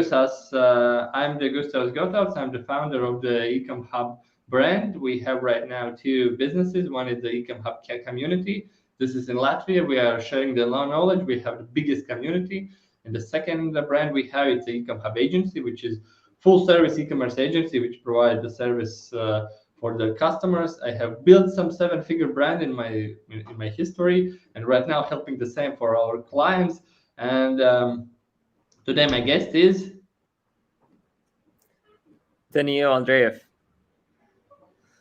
us. I'm the Gustavs. I'm the founder of the Ecom Hub brand. We have right now two businesses. One is the Ecom Hub community. This is in Latvia. We are sharing the knowledge. We have the biggest community. And the second brand we have is the Ecom Hub agency, which is full service e-commerce agency, which provides the service for the customers. I have built some seven-figure brand in my history, and right now helping the same for our clients. And today my guest is Daniil Andreev.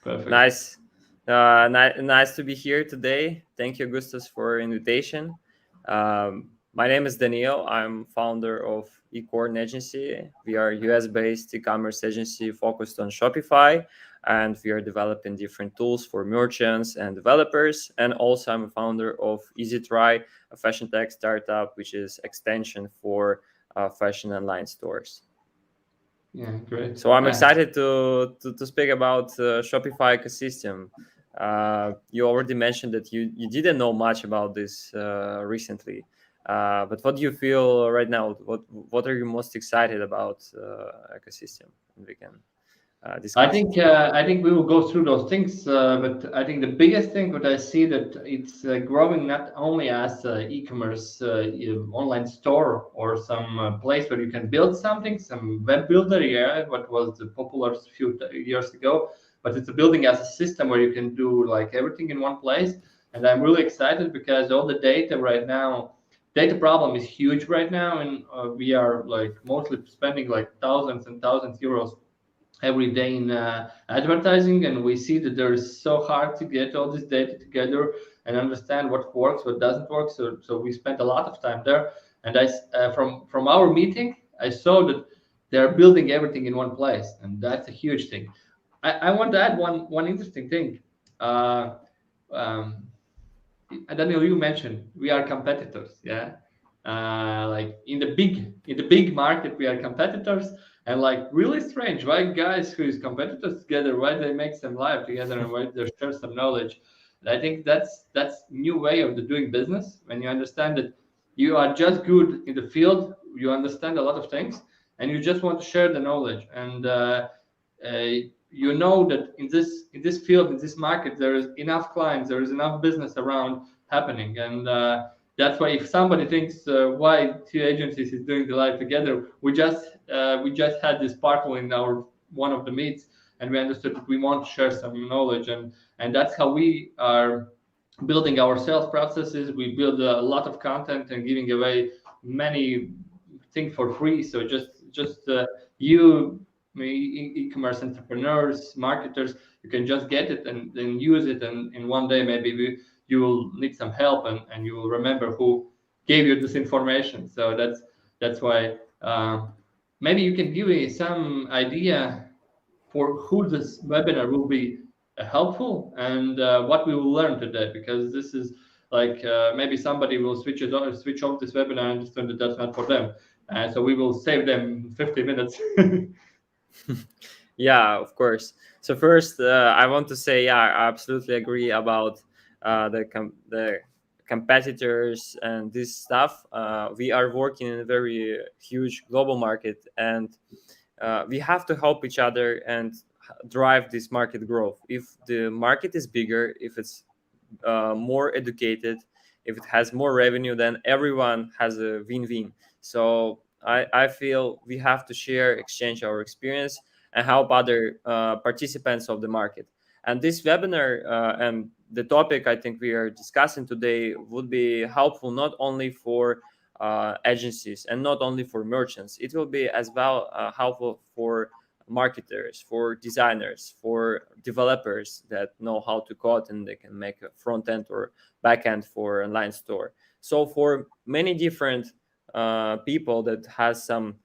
perfect. Nice. Nice to be here today. Thank you, Gustavs, for invitation. My name is Daniil. I'm founder of ECORN agency. We are US-based e-commerce agency focused on Shopify, and we are developing different tools for merchants and developers. And also, I'm a founder of EasyTry, a fashion tech startup, which is extension for fashion online stores. Yeah, great. So I'm excited to speak about Shopify ecosystem. You already mentioned that you didn't know much about this recently, but what do you feel right now? What are you most excited about ecosystem? We can discuss. I think we will go through those things, but I think the biggest thing what I see that it's growing not only as e-commerce online store or some place where you can build something, some web builder, yeah, what was popular a few years ago, but it's a building as a system where you can do like everything in one place. And I'm really excited because all the data right now, data problem is huge right now, and we are like mostly spending like thousands and thousands euros every day in advertising, and we see that there is so hard to get all this data together and understand what works, what doesn't work. So we spent a lot of time there, and from our meeting I saw that they're building everything in one place, and that's a huge thing. I want to add one interesting thing. Daniel, you mentioned we are competitors, yeah. Like in the big market, we are competitors, and like really strange. Why guys who is competitors together? Why they make some live together and why they share some knowledge? And I think that's new way of the doing business when you understand that you are just good in the field, you understand a lot of things, and you just want to share the knowledge. And uh, you know that in this field, in this market, there is enough clients, there is enough business around happening, and that's why if somebody thinks why two agencies is doing the live together, we just had this sparkle in our one of the meets, and we understood that we want to share some knowledge, and that's how we are building our sales processes. We build a lot of content and giving away many things for free. So just you e-commerce entrepreneurs, marketers, you can just get it and then use it, and in one day maybe you will need some help, and you will remember who gave you this information. So that's why maybe you can give me some idea for who this webinar will be helpful, and what we will learn today, because this is like maybe somebody will switch off this webinar and understand that that's not for them, so we will save them 50 minutes. Yeah, of course. So first, I want to say, yeah, I absolutely agree about the competitors and this stuff. We are working in a very huge global market, and we have to help each other and drive this market growth. If the market is bigger, if it's more educated, if it has more revenue, then everyone has a win-win. So I feel we have to share, exchange our experience, and help other participants of the market. And this webinar and the topic I think we are discussing today would be helpful not only for agencies and not only for merchants. It will be as well helpful for marketers, for designers, for developers that know how to code and they can make a front end or back end for online store. So for many different people that has some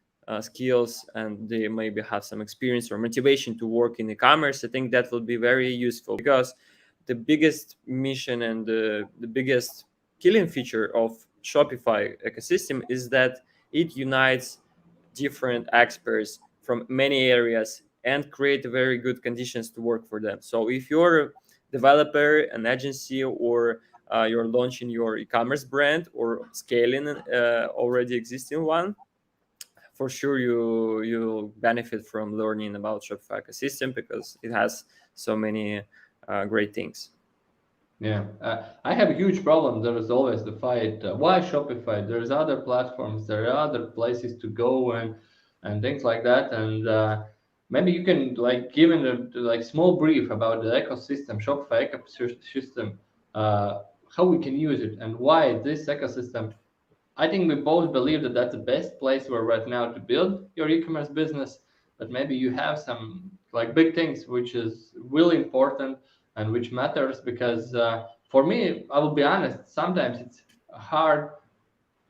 skills and they maybe have some experience or motivation to work in e-commerce, I think that will be very useful, because the biggest mission and the biggest killing feature of Shopify ecosystem is that it unites different experts from many areas and create very good conditions to work for them. So if you're a developer, an agency, or you're launching your e-commerce brand or scaling already existing one, for sure you benefit from learning about Shopify ecosystem because it has so many great things. Yeah, I have a huge problem. There is always the fight. Why Shopify? There's other platforms. There are other places to go and things like that. And maybe you can like give in a like small brief about the ecosystem, Shopify ecosystem, how we can use it, and why this ecosystem. I think we both believe that that's the best place where right now to build your e-commerce business. But maybe you have some like big things which is really important and which matters because for me, I will be honest, sometimes it's hard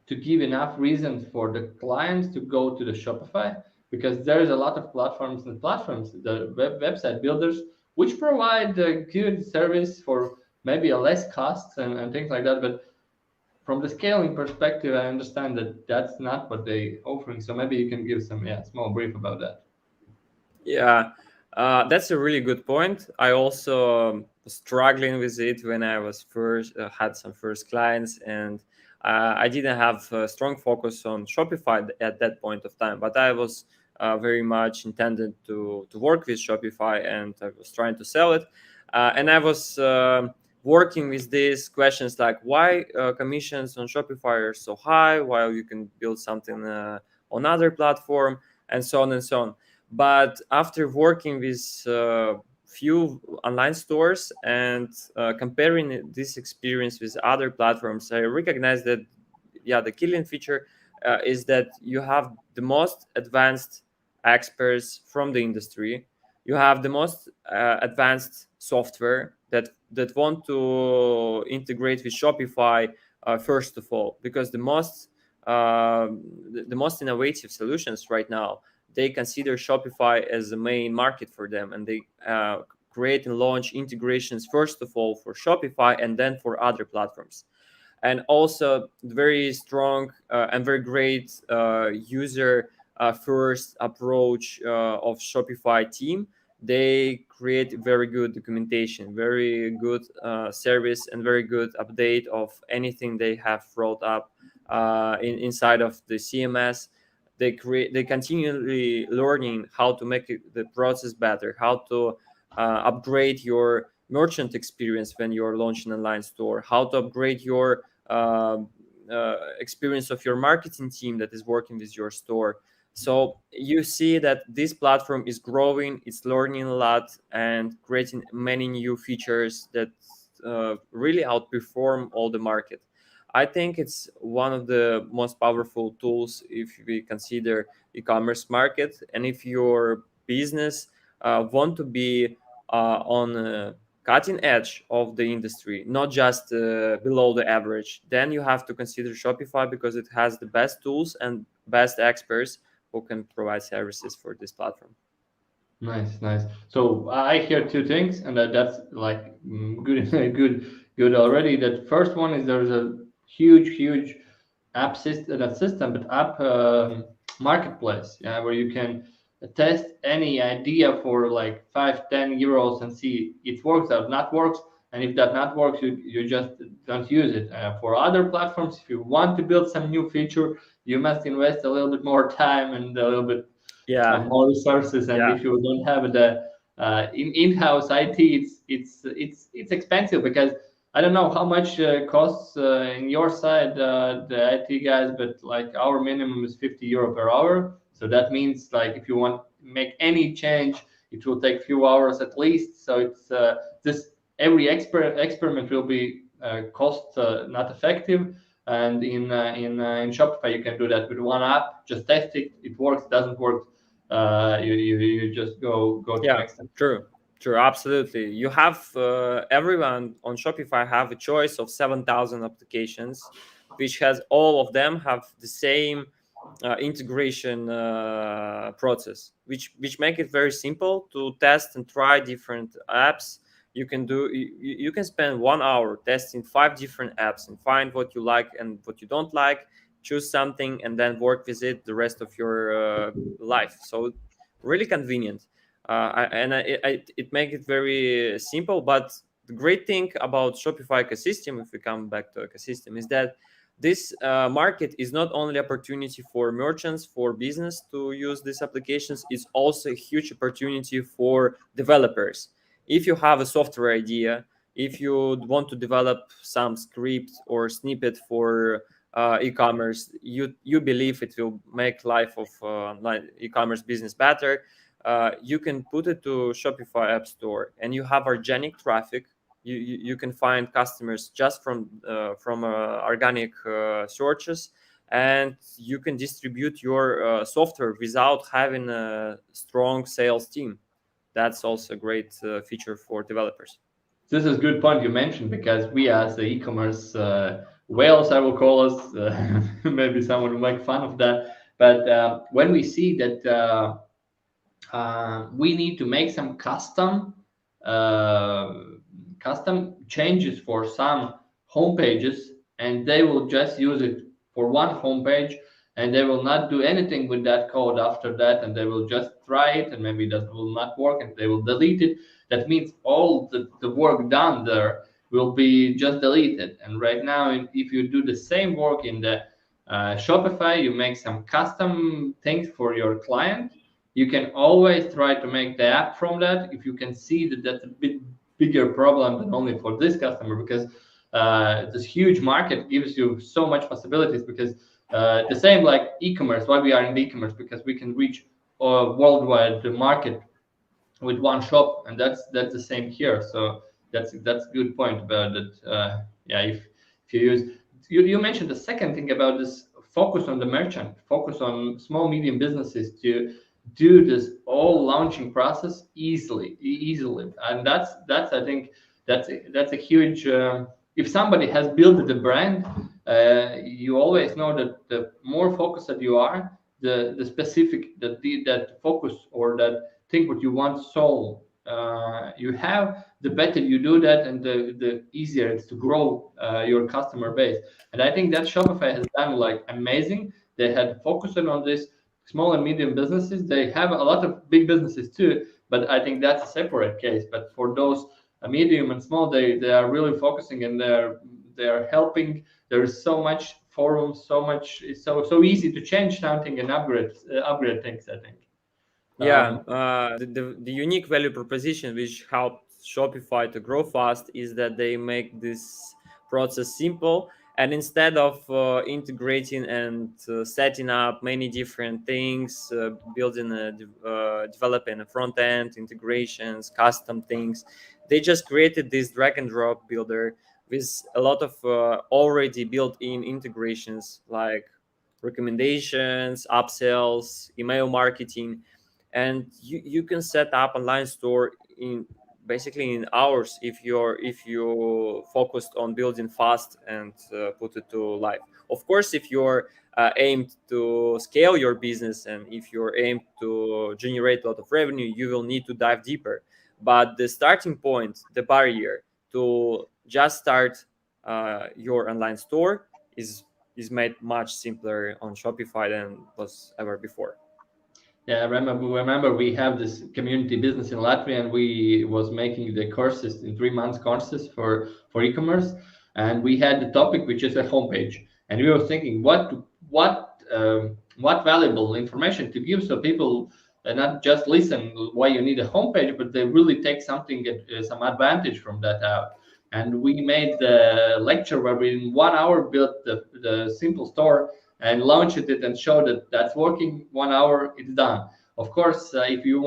to give enough reasons for the clients to go to the Shopify because there is a lot of platforms, the website builders, which provide a good service for maybe a less costs and things like that. But from the scaling perspective, I understand that that's not what they offering. So maybe you can give some small brief about that. Yeah, that's a really good point. I also was struggling with it when I was first had some first clients, and I didn't have a strong focus on Shopify at that point of time. But I was very much intended to work with Shopify, and I was trying to sell it. And I was working with these questions like why commissions on Shopify are so high, while you can build something on other platform, and so on and so on. But after working with few online stores and comparing this experience with other platforms, I recognize that the killing feature is that you have the most advanced experts from the industry. You have the most advanced software that want to integrate with Shopify first of all, because the most innovative solutions right now, they consider Shopify as the main market for them, and they create and launch integrations first of all for Shopify and then for other platforms. And also very strong and very great user first approach of Shopify team. They create very good documentation, very good service, and very good update of anything they have brought up inside of the CMS. They continually learning how to make the process better, how to upgrade your merchant experience when you're launching an online store, how to upgrade your experience of your marketing team that is working with your store. So you see that this platform is growing, it's learning a lot and creating many new features that really outperform all the market. I think it's one of the most powerful tools if we consider e-commerce market, and if your business want to be on cutting edge of the industry, not just below the average, then you have to consider Shopify because it has the best tools and best experts who can provide services for this platform. Nice, nice. So I hear two things, and that's like good, good already. That first one is there's a huge app system, not system, but app marketplace, yeah, where you can test any idea for like 5, 10 euros and see it works or not works. And if that not works, you just don't use it. For other platforms, if you want to build some new feature, you must invest a little bit more time and a little bit Yeah, more resources. And yeah, if you don't have the in-house IT, it's expensive because I don't know how much costs in your side the IT guys, but like our minimum is 50 euro per hour. So that means like if you want to make any change, it will take few hours at least. So it's this every experiment will be cost not effective. And in Shopify, you can do that with one app. Just test it. It works. Doesn't work. You just go to yeah. next step. True, absolutely. You have everyone on Shopify have a choice of 7,000 applications, which has all of them have the same integration process, which make it very simple to test and try different apps. You can spend 1 hour testing 5 different apps and find what you like and what you don't like, choose something, and then work with it the rest of your life. So really convenient, it make it very simple. But the great thing about Shopify ecosystem, if we come back to ecosystem, is that This market is not only opportunity for merchants, for business to use these applications, it's also a huge opportunity for developers. If you have a software idea, if you want to develop some script or snippet for e-commerce, you believe it will make life of e-commerce business better, you can put it to Shopify App Store, and you have organic traffic. You can find customers just from organic searches, and you can distribute your software without having a strong sales team. That's also a great feature for developers. This is a good point you mentioned, because we as the e-commerce whales, I will call us, maybe someone will make fun of that, but when we see that we need to make some uh, custom changes for some homepages, and they will just use it for one homepage, and they will not do anything with that code after that, and they will just try it, and maybe that will not work, and they will delete it. That means all the work done there will be just deleted. And right now, if you do the same work in the Shopify, you make some custom things for your client, you can always try to make the app from that, if you can see that that's a bit bigger problem than only for this customer, because this huge market gives you so much possibilities. Because the same like e-commerce, why we are in e-commerce, because we can reach worldwide the market with one shop, and that's the same here. So that's a good point about it. Yeah, if you use, you mentioned the second thing about this, focus on the merchant, focus on small medium businesses to do this all launching process easily, and that's I think that's a huge. If somebody has built the brand, you always know that the more focused that you are, the specific that focus or that think what you want to solve you have, the better you do that, and the easier it's to grow your customer base. And I think that Shopify has done like amazing. They had focused on this small and medium businesses. They have a lot of big businesses too, but I think that's a separate case. But for those medium and small, they are really focusing, and they're helping. There is so much forums, so much. It's so easy to change something and upgrade things, I think. Yeah, the unique value proposition which helped Shopify to grow fast is that they make this process simple. And instead of integrating and setting up many different things, building developing a front end integrations, custom things, they just created this drag and drop builder with a lot of already built-in integrations like recommendations, upsells, email marketing, and you can set up online store in basically in hours if you focused on building fast and put it to life. Of course, if you're aimed to scale your business and if you're aimed to generate a lot of revenue, you will need to dive deeper. But the starting point, the barrier to just start your online store is made much simpler on Shopify than was ever before. Yeah, I remember we have this community business in Latvia, and we was making the courses in 3 months courses for e-commerce, and we had the topic which is a homepage, and we were thinking what valuable information to give, so people not just listen why you need a homepage, but they really take something some advantage from that out. And we made the lecture where we in 1 hour built the simple store and launched it and showed that that's working. 1 hour, it's done. Of course, if you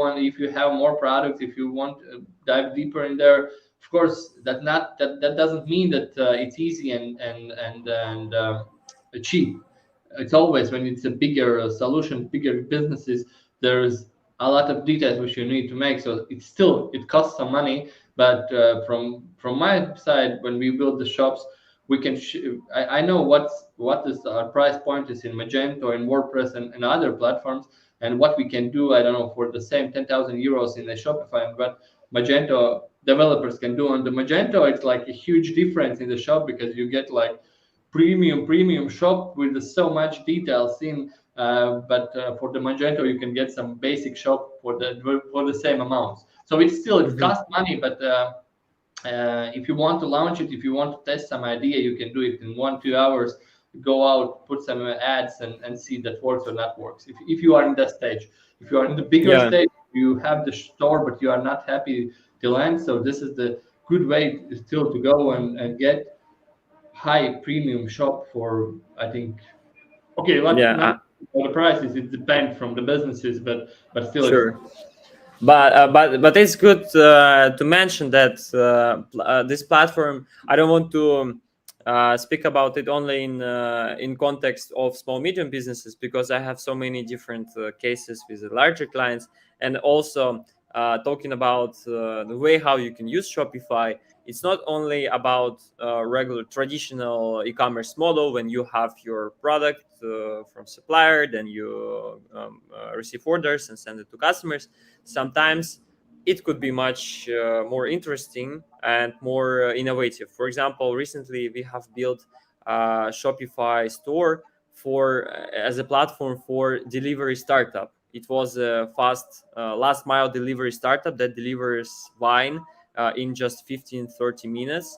have more products, if you want to dive deeper in there, of course, that doesn't mean that it's easy and cheap. It's always when it's a bigger solution, bigger businesses, there's a lot of details which you need to make. So it costs some money. But from my side, when we build the shops, we can I know what is our price point is in Magento, in WordPress, and other platforms, and what we can do. I don't know, for the same 10,000 euros in a Shopify, and what Magento developers can do on the Magento. It's like a huge difference in the shop, because you get like premium shop with so much details in. But for the Magento, you can get some basic shop for the same amounts. So it Mhm. costs money, but if you want to launch it, if you want to test some idea, you can do it in 1-2 hours. go out, put some ads, and see that works or not works. If you are in that stage, if you are in the bigger Yeah, stage, you have the store, but you are not happy till end. So this is the good way still to go and get high premium shop for, I think. Okay, yeah, not for the prices. It depends from the businesses, but still, it's sure. But it's good to mention that this platform. I don't want to speak about it only in context of small medium businesses, because I have so many different cases with the larger clients, and also talking about the way how you can use Shopify. It's not only about regular traditional e-commerce model when you have your product from supplier, then you receive orders and send it to customers. Sometimes it could be much more interesting and more innovative. For example, recently we have built a Shopify store for as a platform for delivery startup. It was a fast last mile delivery startup that delivers wine in just 15-30 minutes,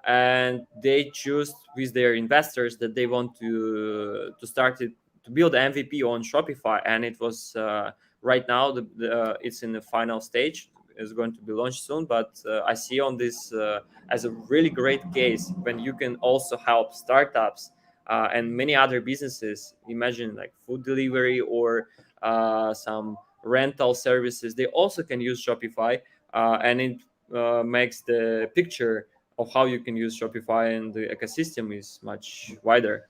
and they choose with their investors that they want to start it, to build MVP on Shopify. And it was right now it's in the final stage. It's going to be launched soon, but I see on this as a really great case when you can also help startups and many other businesses. Imagine like food delivery or some rental services, they also can use Shopify, and it makes the picture of how you can use Shopify and the ecosystem is much wider.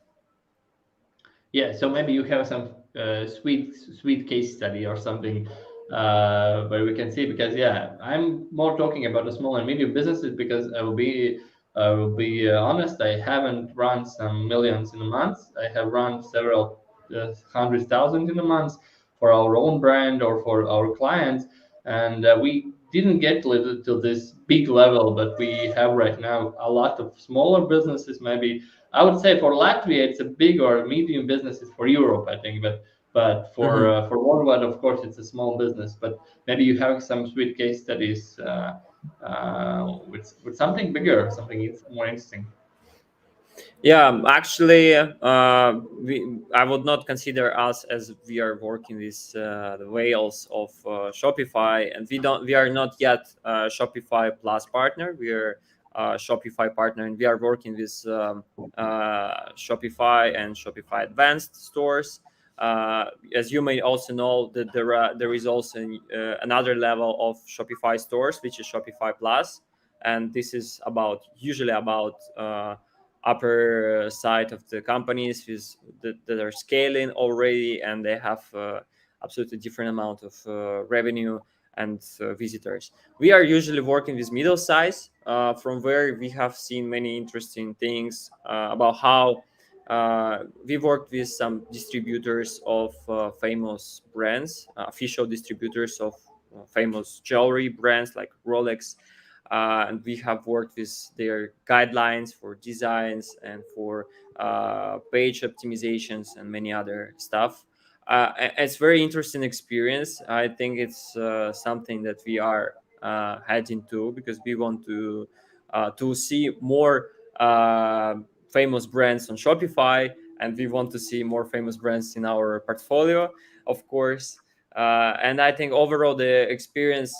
yeah. So maybe you have some sweet case study or something where we can see, because yeah, I'm more talking about the small and medium businesses, because I will be honest, I haven't run some millions in a month. I have run several hundred thousand in a month for our own brand or for our clients, and we didn't get to this big level, but we have right now a lot of smaller businesses. Maybe I would say for Latvia, it's a big or medium businesses. For Europe, I think, but Mhm. for worldwide, of course, it's a small business. But maybe you have some sweet case studies with something bigger, something more interesting. Yeah, actually, I would not consider us as we are working with the whales of Shopify, and we are not yet Shopify Plus partner. We are Shopify partner, and we are working with Shopify and Shopify Advanced stores. As you may also know, that there is also another level of Shopify stores, which is Shopify Plus, and this is about usually about upper side of the companies that are scaling already, and they have absolutely different amount of revenue and visitors. We are usually working with middle size, from where we have seen many interesting things about how we worked with some distributors of famous brands, official distributors of famous jewelry brands like Rolex, and we have worked with their guidelines for designs and for page optimizations and many other stuff. It's very interesting experience. I think it's something that we are heading to, because we want to see more famous brands on Shopify, and we want to see more famous brands in our portfolio, of course. And I think overall the experience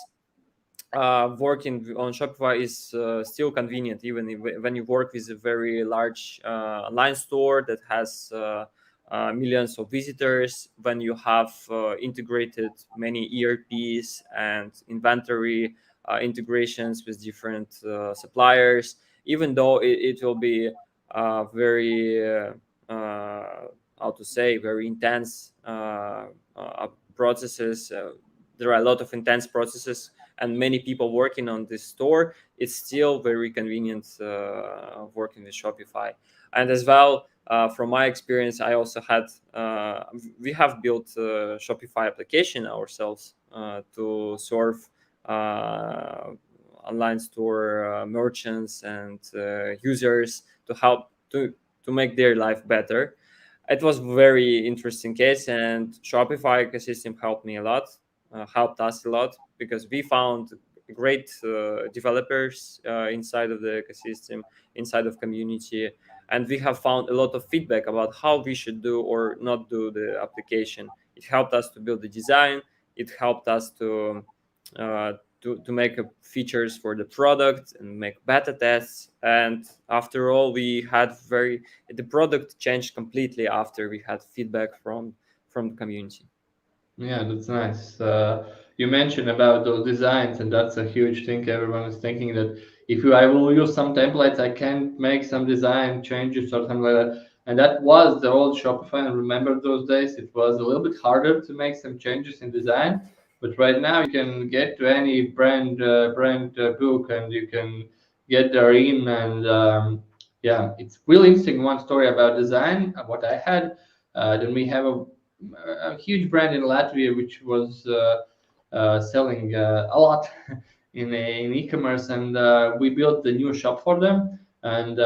working on Shopify is still convenient, even when you work with a very large online store that has millions of visitors. When you have integrated many ERPs and inventory integrations with different suppliers, even though it will be very how to say, very intense processes. There are a lot of intense processes and many people working on this store. It's still very convenient working with Shopify. And as well, from my experience, I also had we have built a Shopify application ourselves to serve online store merchants and users, to help to make their life better. It was very interesting case, and Shopify ecosystem helped me a lot, helped us a lot, because we found great developers inside of the ecosystem, inside of community. and we have found a lot of feedback about how we should do or not do the application. It helped us to build the design. It helped us uh, to make features for the product and make beta tests. And after all, the product changed completely after we had feedback from the community. Yeah, that's nice. You mentioned about those designs, and that's a huge thing. Everyone is thinking that if I will use some templates, I can make some design changes or something like that. And that was the old Shopify. And remember those days, it was a little bit harder to make some changes in design. But right now, you can get to any brand book, and you can get there in. And yeah, it's really interesting. One story about design. What I had. Then we have a huge brand in Latvia which was selling a lot in e-commerce, and we built the new shop for them. And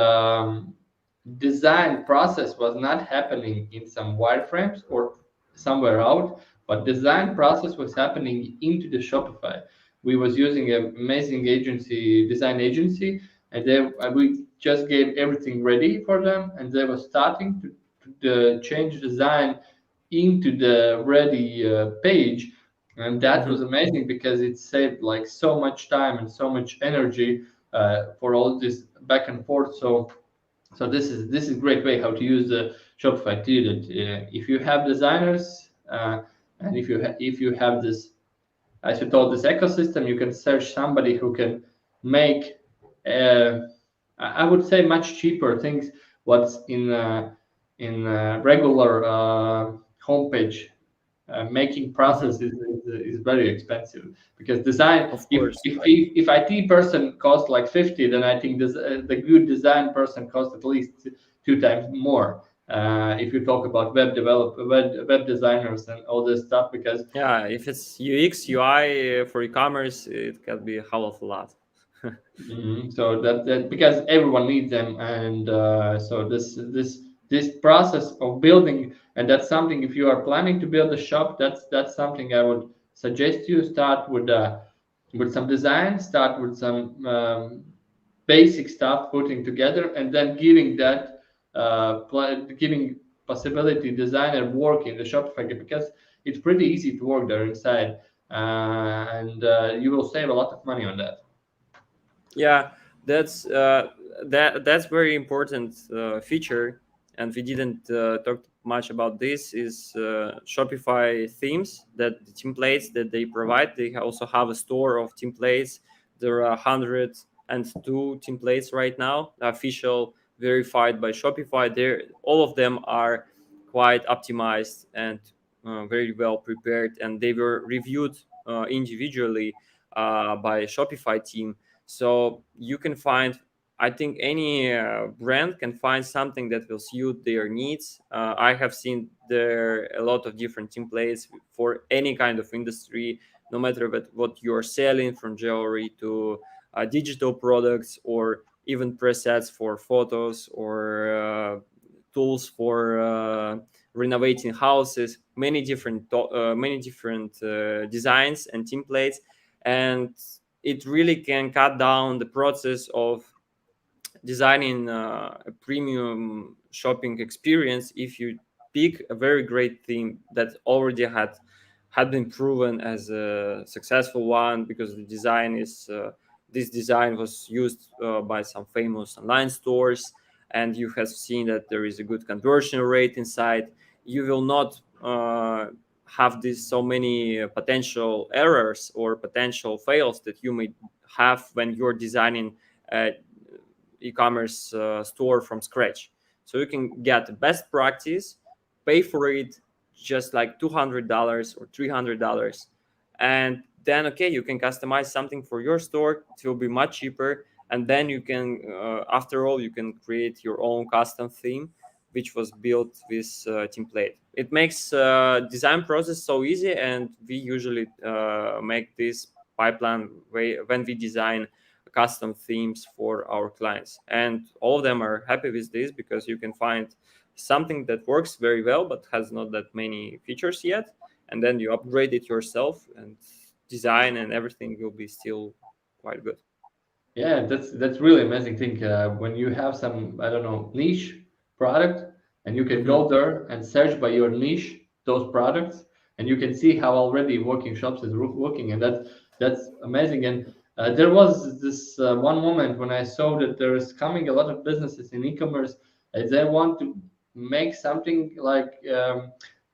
design process was not happening in some wireframes or somewhere out, but design process was happening into the Shopify. We was using an amazing design agency, and we just gave everything ready for them, and they were starting to change design into the ready page. And that was Mhm. amazing because it saved like so much time and so much energy for all this back and forth. So this is great way how to use the Shopify to do it. If you have designers and if you have this, as you told, this ecosystem, you can search somebody who can make uh, I would say much cheaper things what's in regular homepage. Making Mhm. process is very expensive because design, Of if course. if IT person costs like 50, then I think this the good design person costs at least two times more. If you talk about web designers and all this stuff, because Yeah, if it's UX, UI for e-commerce, it can be a hell of a lot. So that because everyone needs them, and so this process of building, and that's something. If you are planning to build a shop, that's something I would suggest you start with some design, start with some basic stuff, putting together, and then giving that giving possibility designer work in the Shopify, because it's pretty easy to work there inside, and you will save a lot of money on that. Yeah, that's very important feature, and we didn't talk much about this. Is Shopify themes, that the templates that they provide. They also have a store of templates. There are 102 templates right now, official, verified by Shopify. There, all of them are quite optimized and very well prepared, and they were reviewed individually by Shopify team. So you can find, I think any brand can find something that will suit their needs. I have seen there a lot of different templates for any kind of industry, no matter what you're selling, from jewelry to digital products, or even presets for photos, or tools for renovating houses. Many different designs and templates, and it really can cut down the process of designing a premium shopping experience if you pick a very great theme that already had been proven as a successful one, because the design is this design was used by some famous online stores, and you have seen that there is a good conversion rate inside. You will not have this so many potential errors or potential fails that you may have when you're designing a e-commerce store from scratch. So you can get the best practice, pay for it just like $200 or $300, and then okay, you can customize something for your store. It will be much cheaper, and then you can, after all, you can create your own custom theme, which was built with template. It makes design process so easy, and we usually make this pipeline when we design custom themes for our clients, and all of them are happy with this, because you can find something that works very well but has not that many features yet, and then you upgrade it yourself, and design and everything will be still quite good. Yeah, that's really amazing thing. When you have some, I don't know, niche product, and you can Hmm. go there and search by your niche those products, and you can see how already working shops is working, and that's amazing. And there was this one moment when I saw that there is coming a lot of businesses in e-commerce, and they want to make something like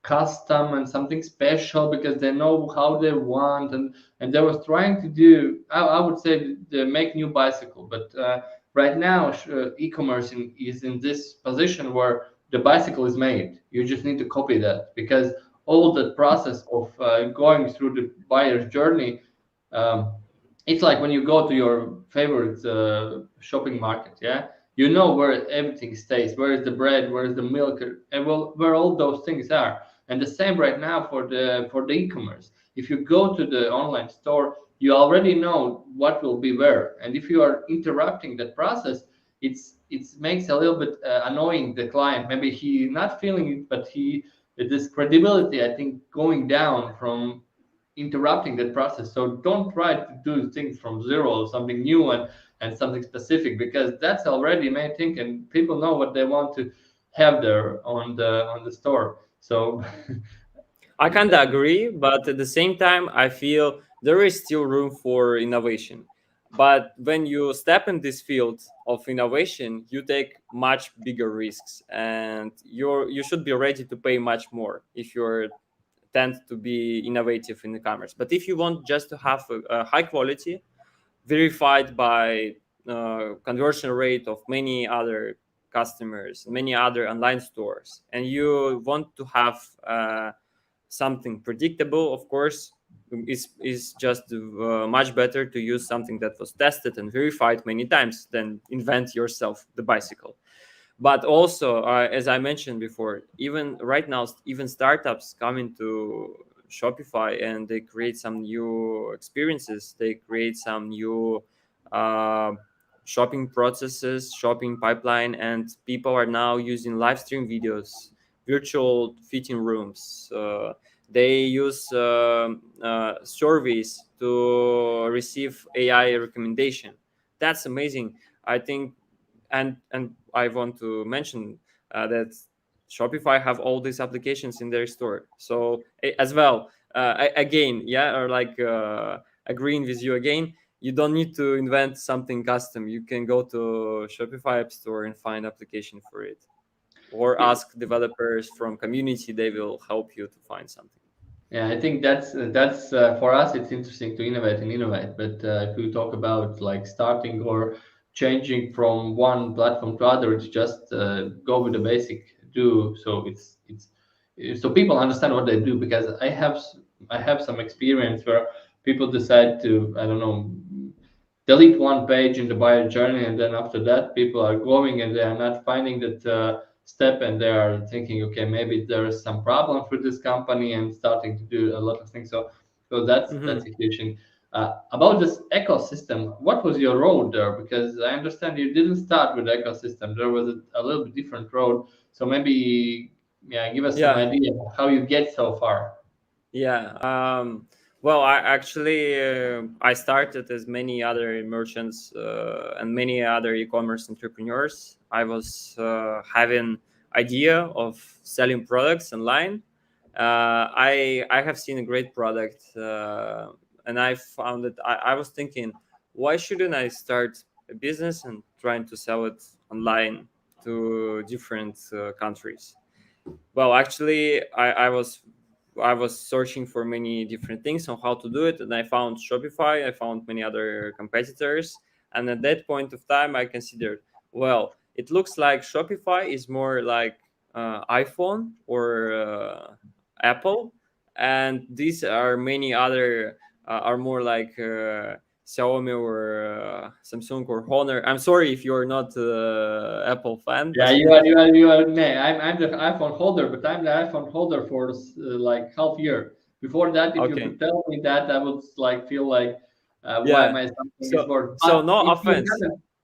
custom and something special because they know how they want, and they was trying to do, I would say, the make new bicycle. But right now e-commerce is in this position where the bicycle is made. You just need to copy that, because all the process of going through the buyer's journey, um, it's like when you go to your favorite shopping market, yeah, you know where everything stays, where is the bread, where is the milk, and well, where all those things are. And the same right now for the e-commerce. If you go to the online store, you already know what will be where, and if you are interrupting that process, it makes a little bit annoying the client. Maybe he not feeling it, but he, this credibility, I think, going down from interrupting that process. So don't try to do things from zero or something new and something specific, because that's already made thing, and people know what they want to have there on the store. So I kind of that, agree, but at the same time, I feel there is still room for innovation. But when you step in this field of innovation, you take much bigger risks, and you should be ready to pay much more if you're tend to be innovative in the commerce. But if you want just to have a high quality, verified by conversion rate of many other customers, many other online stores, and you want to have something predictable, of course, is just much better to use something that was tested and verified many times than invent yourself the bicycle. But also, as I mentioned before, even right now, even startups come into Shopify and they create some new experiences. They create some new uh, shopping processes, shopping pipeline, and people are now using live stream videos, virtual fitting rooms. They use surveys to receive AI recommendation. That's amazing. I think, and I want to mention that Shopify have all these applications in their store. So as well, again, yeah, or like agreeing with you again, you don't need to invent something custom. You can go to Shopify App Store and find application for it, or yeah, ask developers from community. They will help you to find something. yeah, I think that's for us. It's interesting to innovate and innovate. But if we talk about like starting or changing from one platform to other, it's just go with the basic do. So so people understand what they do, because I have some experience where people decide to, I don't know, delete one page in the buyer journey, and then after that people are going and they are not finding that step, and they are thinking, okay, maybe there is some problem with this company, and starting to do a lot of things. So that's Mhm. a huge thing. About this ecosystem, what was your road there? Because I understand you didn't start with ecosystem. There was a little bit different road. So maybe, yeah, give us some Yeah, idea of how you get so far. yeah. Well, I actually I started as many other merchants and many other e-commerce entrepreneurs. I was having idea of selling products online. I have seen a great product, and I found that I was thinking, why shouldn't I start a business and trying to sell it online to different countries? Well, actually, I was searching for many different things on how to do it, and I found Shopify. I found many other competitors, and at that point of time, I considered, well, it looks like Shopify is more like iPhone or Apple, and these are many other are more like Xiaomi or Samsung or Honor. I'm sorry if you're not Apple fan, Yeah, but you are. Nah, I'm the iPhone holder, but I'm the iPhone holder for like half year. Before that, if you okay, would tell me that, I would like feel like, why yeah. my something is So worth. so But no offense.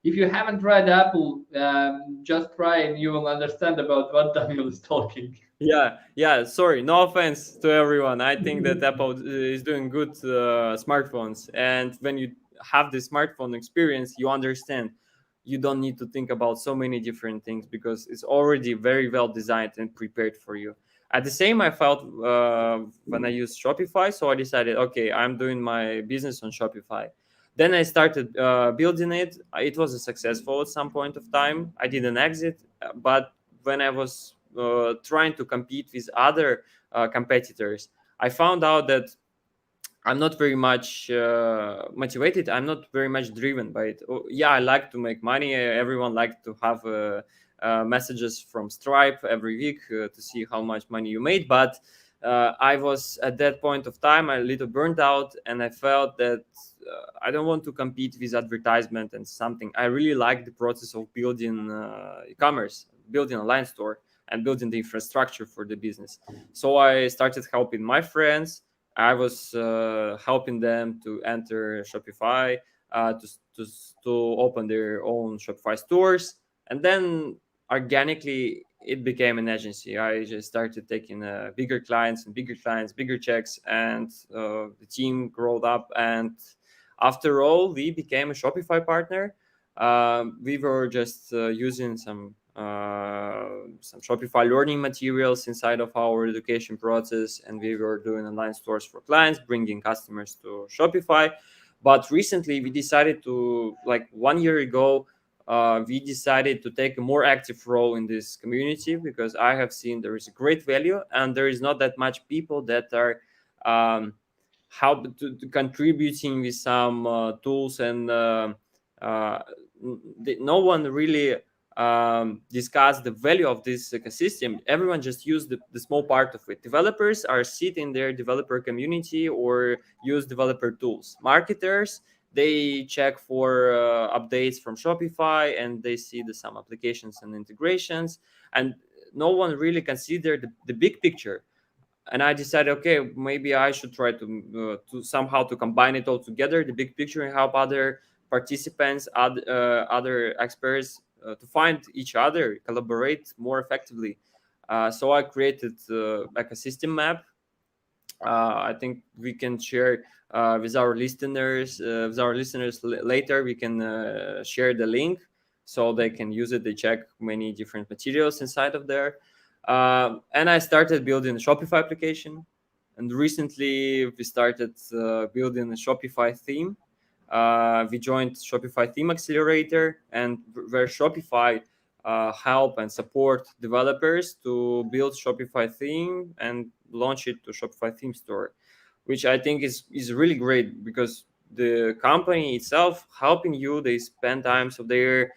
if you haven't tried Apple, just try and you will understand about what Daniel is talking. Yeah, yeah. Sorry, no offense to everyone. I think that Apple is doing good smartphones, and when you have the smartphone experience, you understand you don't need to think about so many different things because it's already very well designed and prepared for you. At the same, I felt when I used Shopify, so I decided, okay, I'm doing my business on Shopify. Then I started building it. It was a successful at some point of time. I didn't exit, but when I was trying to compete with other competitors, I found out that I'm not very much motivated. I'm not very much driven by it. Oh, yeah, I like to make money. Everyone likes to have messages from Stripe every week to see how much money you made. But I was at that point of time a little burnt out, and I felt that I don't want to compete with advertisement and something. I really like the process of building e-commerce, building a line store, and building the infrastructure for the business. So I started helping my friends. I was helping them to enter Shopify, to to open their own Shopify stores, and then organically it became an agency. I just started taking bigger clients and bigger clients, bigger checks, and the team growed up. And after all, we became a Shopify partner. We were just using some Shopify learning materials inside of our education process, and we were doing online stores for clients, bringing customers to Shopify. But recently, we decided to, like 1 year ago, we decided to take a more active role in this community because I have seen there is a great value, and there is not that much people that are help to contributing with some tools, and uh, no one really discuss the value of this ecosystem. Everyone just use the small part of it. Developers are sit in their developer community or use developer tools. Marketers, they check for updates from Shopify, and they see some applications and integrations, and no one really consider the big picture. And I decided, okay, maybe I should try to somehow to combine it all together, the big picture, and help other participants, other experts to find each other, collaborate more effectively. So I created like a system map. I think we can share with our listeners. Later, we can share the link so they can use it. They check many different materials inside of there. And I started building a Shopify application. And recently, we started building a Shopify theme. We joined Shopify Theme Accelerator, and where Shopify help and support developers to build Shopify theme and launch it to Shopify theme store, which I think is really great because the company itself helping you, they spend times of their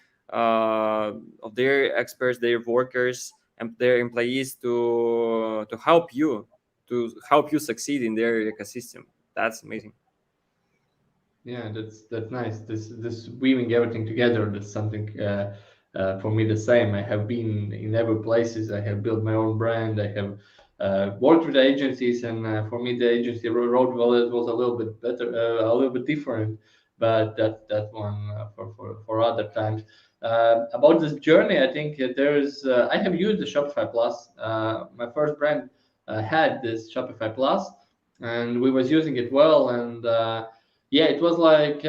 experts, their workers, and their employees to help you succeed in their ecosystem. That's amazing. Yeah, that's nice. This weaving everything together. That's something for me the same. I have been in every places. I have built my own brand. I have worked with agencies, and for me the agency road was a little bit better, a little bit different. But that one for other times. About this journey, I think there's. I have used the Shopify Plus. My first brand had this Shopify Plus, and we was using it well, and yeah, it was like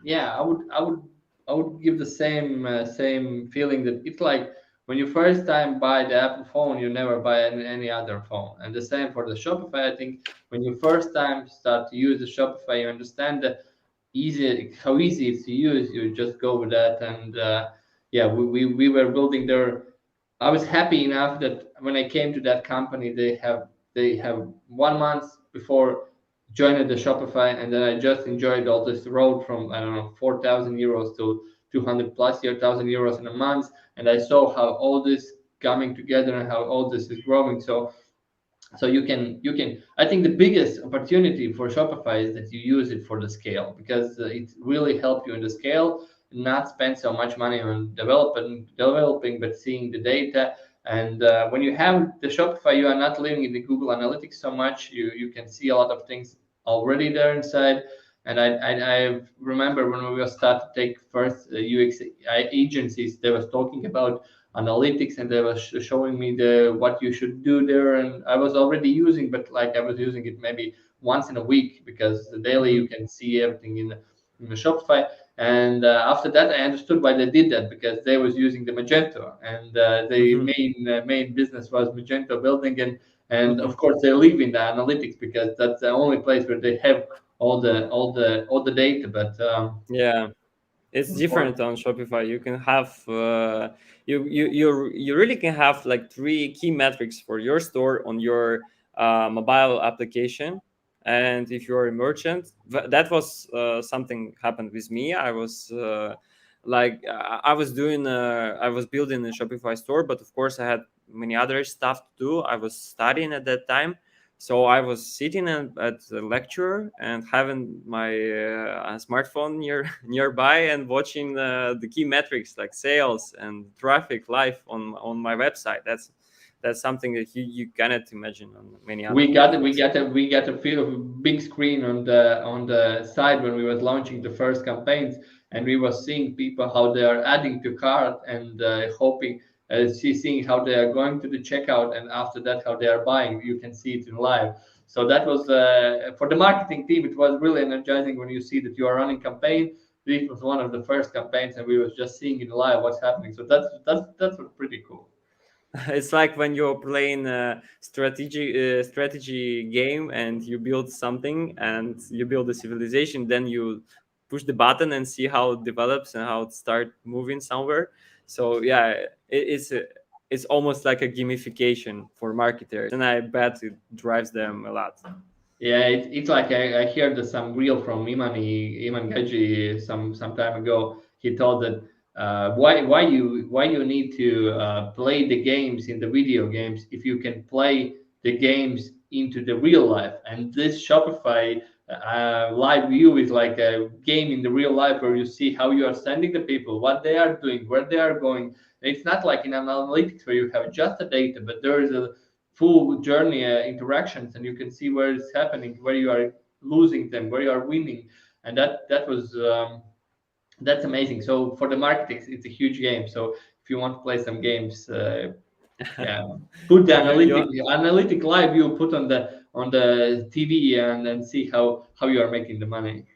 yeah, I would give the same feeling that it's like when you first time buy the Apple phone, you never buy any other phone, and the same for the Shopify. I think when you first time start to use the Shopify, you understand the how easy it's to use. You just go with that, and yeah, we were building their. I was happy enough that when I came to that company, they have 1 month before joined the Shopify, and then I just enjoyed all this road from I don't know 4,000 euros to 200 plus year thousand euros in a month, and I saw how all this coming together and how all this is growing. So you can I think the biggest opportunity for Shopify is that you use it for the scale because it really helps you in the scale, not spend so much money on developing but seeing the data. And when you have the Shopify, you are not living in the Google Analytics so much. You can see a lot of things already there inside. And I remember when we were start to take first UX agencies, they was talking about analytics, and they were showing me the what you should do there, and I was already using, but like I was using it maybe once in a week, because daily you Mhm. can see everything in the Shopify. And after that, I understood why they did that, because they was using the Magento, and the Mhm. main business was Magento building, and of Mhm. course they live in the analytics, because that's the only place where they have all the data. But Yeah. It's for different on Shopify. You can have you really can have like three key metrics for your store on your mobile application. And if you're a merchant, that was something happened with me. I was I was doing I was building a Shopify store, but of course I had many other stuff to do. I was studying at that time, so I was sitting at the lecture and having my smartphone nearby and watching the key metrics like sales and traffic live on my website. That's something that you cannot imagine on many other platforms. we got a feel of big screen on the side when we was launching the first campaigns, and we was seeing people how they are adding to cart, and hoping seeing how they are going to the checkout, and after that how they are buying. You can see it in live. So that was for the marketing team. It was really energizing when you see that you are running campaign. This was one of the first campaigns, and we was just seeing in live what's happening. So that's pretty cool. It's like when you're playing a strategy game and you build something and you build a civilization, then you push the button and see how it develops and how it start moving somewhere. So yeah, it's almost like a gamification for marketers, and I bet it drives them a lot. Yeah, it's like I heard some reel from Iman Gaji some time ago. He told that why you need to play the games in the video games if you can play the games into the real life. And this Shopify live view is like a game in the real life, where you see how you are sending the people, what they are doing, where they are going. It's not like in analytics where you have just the data, but there is a full journey interactions, and you can see where it's happening, where you are losing them, where you are winning. And that was that's amazing. So for the marketing, it's a huge game. So if you want to play some games, yeah, put the You analytic live view, put on the TV, and see how you are making the money.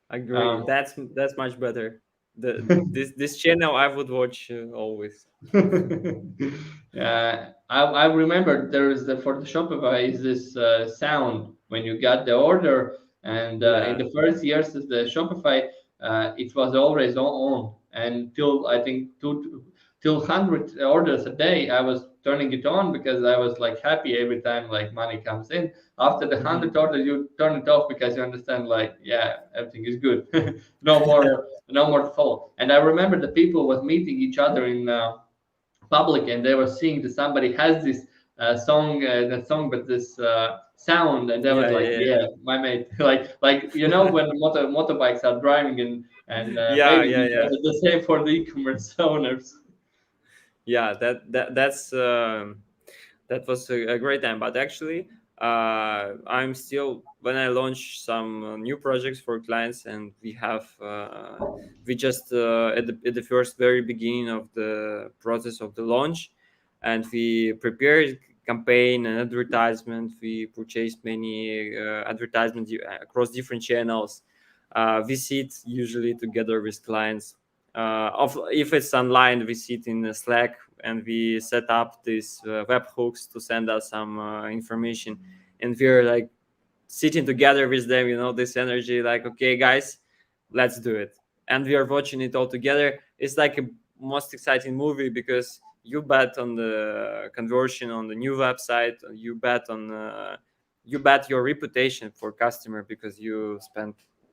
agree. um, That's much better. This channel I would watch always. I remember there is for the Shopify is this sound when you got the order, and in Yeah. the first years of the Shopify, it was always on, and till I think till 100 orders a day, I was turning it on, because I was like happy every time like money comes in. After the Mhm. 100 orders, you turn it off, because you understand like, yeah, everything is good. No more fall. And I remember the people was meeting each other in public, and they were seeing that somebody has this song, but this sound, and they was Yeah, like, yeah, yeah, yeah. my mate. Like when the motorbikes are driving, and Yeah, waving yeah, each yeah. other. The same for the e-commerce owners. Yeah, that was a great time. But actually, I'm still when I launch some new projects for clients, and we just at the first very beginning of the process of the launch, and we prepared campaign and advertisement. We purchased many advertisements across different channels. We sit usually together with clients. Of if it's online, we sit in Slack and we set up these webhooks to send us some information, and we're like sitting together with them, this energy, like, okay guys, let's do it. And we are watching it all together. It's like a most exciting movie, because you bet on the conversion on the new website, you bet your reputation for customer, because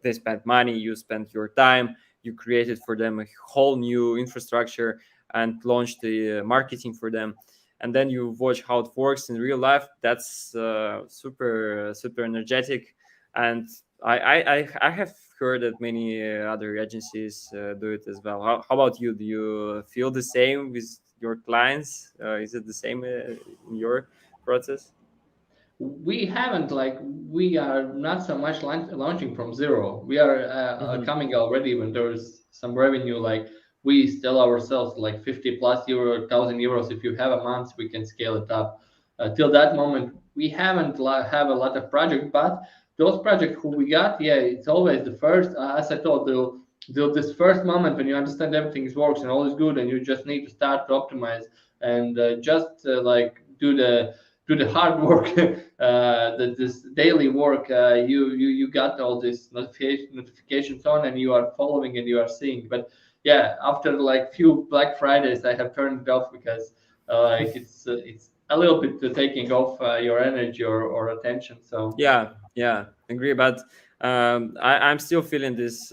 they spent money, you spent your time, you created for them a whole new infrastructure and launched the marketing for them, and then you watch how it works in real life. That's super energetic. And I have heard that many other agencies do it as well. How about you? Do you feel the same with your clients? Is it the same in your process? We haven't, like, we are not so much launching from zero. We are Hmm. coming already when there's some revenue. Like, we tell ourselves like 50 plus euro, 1,000 euros. If you have a month, we can scale it up. Till that moment, we haven't have a lot of projects, but those projects who we got, yeah, it's always the first. As I told, this first moment when you understand everything works and all is good, and you just need to start to optimize and just like do the hard work, this daily work. You got all these notifications on, and you are following and you are seeing. But yeah, after like few Black Fridays, I have turned it off because like it's a little bit taking off your energy or attention. So Yeah, agree. But I'm still feeling this,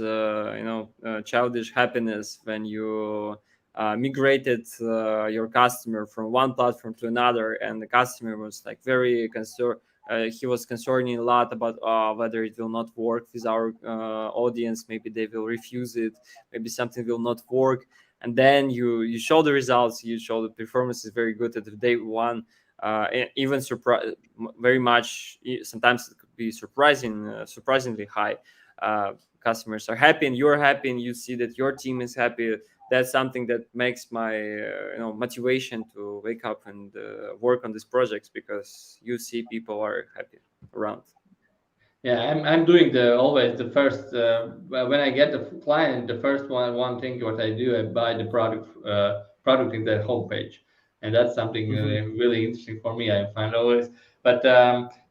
childish happiness when you migrated your customer from one platform to another, and the customer was like very concerned. He was concerning a lot about whether it will not work with our audience. Maybe they will refuse it. Maybe something will not work. And then you show the results. You show the performance is very good at the day one. Even very much. Sometimes it could be surprisingly high. Customers are happy, and you're happy, and you see that your team is happy. That's something that makes my motivation to wake up and work on these projects, because you see people are happy around. yeah, I'm doing the always the first when I get the client, the first one thing what I do, I buy the product in the homepage, and that's something Hmm. really interesting for me. I find always, but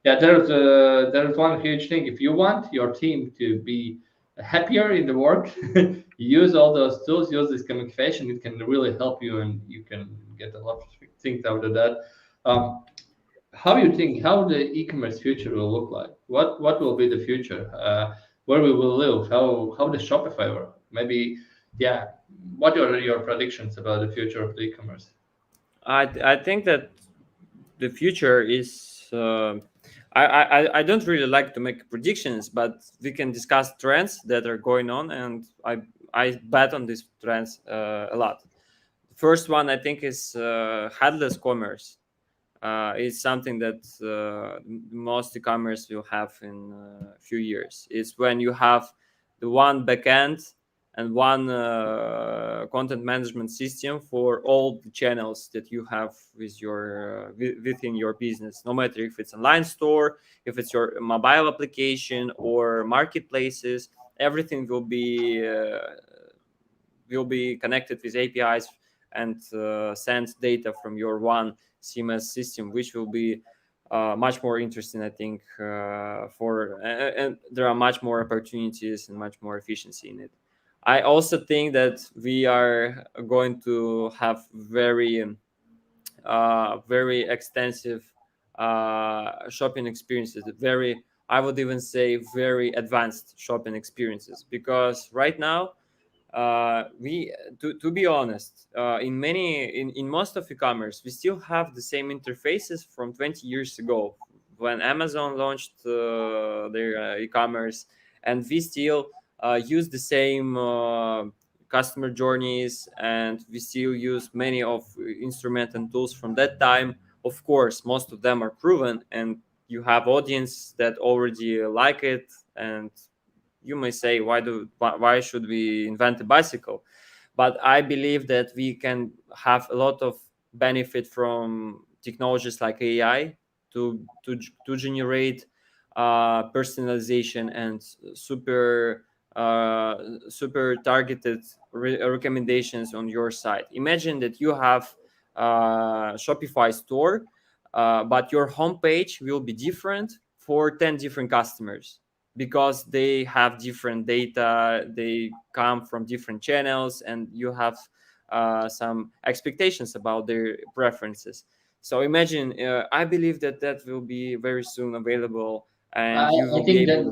yeah, there's one huge thing. If you want your team to be happier in the work, use all those tools, use this communication. It can really help you, and you can get a lot of things out of that. Um, how you think how the e-commerce future will look like? What will be the future? Where we will live? How the Shopify work? Maybe, yeah. What are your predictions about the future of the e-commerce? I think that the future is. I don't really like to make predictions, but we can discuss trends that are going on, and I bet on these trends a lot. First one I think is headless commerce. Is something that most e-commerce will have in a few years. It's when you have the one backend and one content management system for all the channels that you have with within your business, no matter if it's online store, if it's your mobile application or marketplaces. Everything will be connected with APIs and send data from your one CMS system, which will be much more interesting, I think, and there are much more opportunities and much more efficiency in it. I also think that we are going to have very extensive shopping experiences, I would even say very advanced shopping experiences, because right now we to be honest, in most of e-commerce we still have the same interfaces from 20 years ago when Amazon launched their e-commerce, and we still use the same customer journeys, and we still use many of instrument and tools from that time. Of course, most of them are proven, and you have audience that already like it, and you may say, why should we invent a bicycle? But I believe that we can have a lot of benefit from technologies like AI to generate personalization and super targeted recommendations on your site. Imagine that you have Shopify store, but your homepage will be different for 10 different customers, because they have different data, they come from different channels, and you have some expectations about their preferences. So imagine, I believe that that will be very soon available, I, and you I will be think able.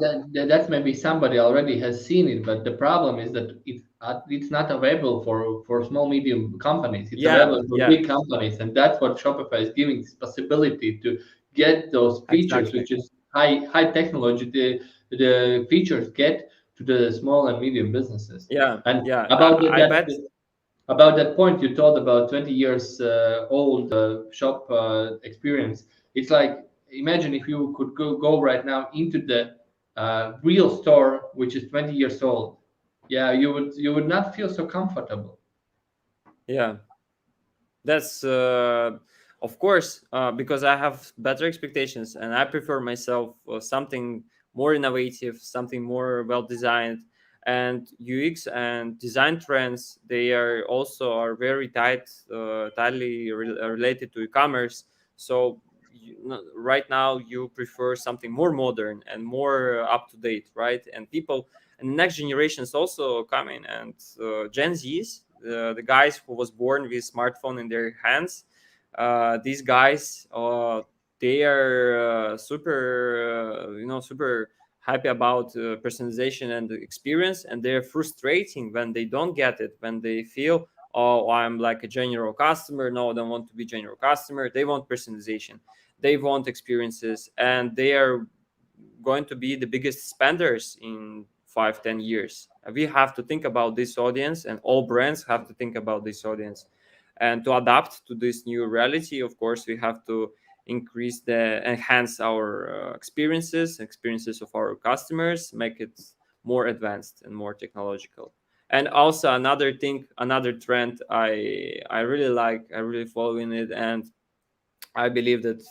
that's maybe somebody already has seen it, but the problem is that it's not available for small medium companies. It's Yeah, available for yeah, big companies, and that's what Shopify is giving this possibility to get those features, exactly. which is high technology. The features get to the small and medium businesses. Yeah, And yeah, about I bet. that point you told about 20 years old shop experience, it's like imagine if you could go right now into the real store which is 20 years old. Yeah, you would not feel so comfortable. Yeah, that's Of course, because I have better expectations and I prefer myself something more innovative, something more well designed. And UX and design trends, they are also are very tightly related to e-commerce. So right now you prefer something more modern and more up to date, right? And people and the next generation is also coming, and Gen Z's, the guys who was born with smartphone in their hands, these guys, they are super, super happy about personalization and the experience, and they're frustrating when they don't get it, when they feel, oh, I'm like a general customer. No, I don't want to be general customer. They want personalization, they want experiences, and they are going to be the biggest spenders in 5-10 years. We have to think about this audience, and all brands have to think about this audience. And to adapt to this new reality, of course, we have to enhance our experiences of our customers, make it more advanced and more technological. And also another thing, another trend I really like, I really follow in it, and I believe that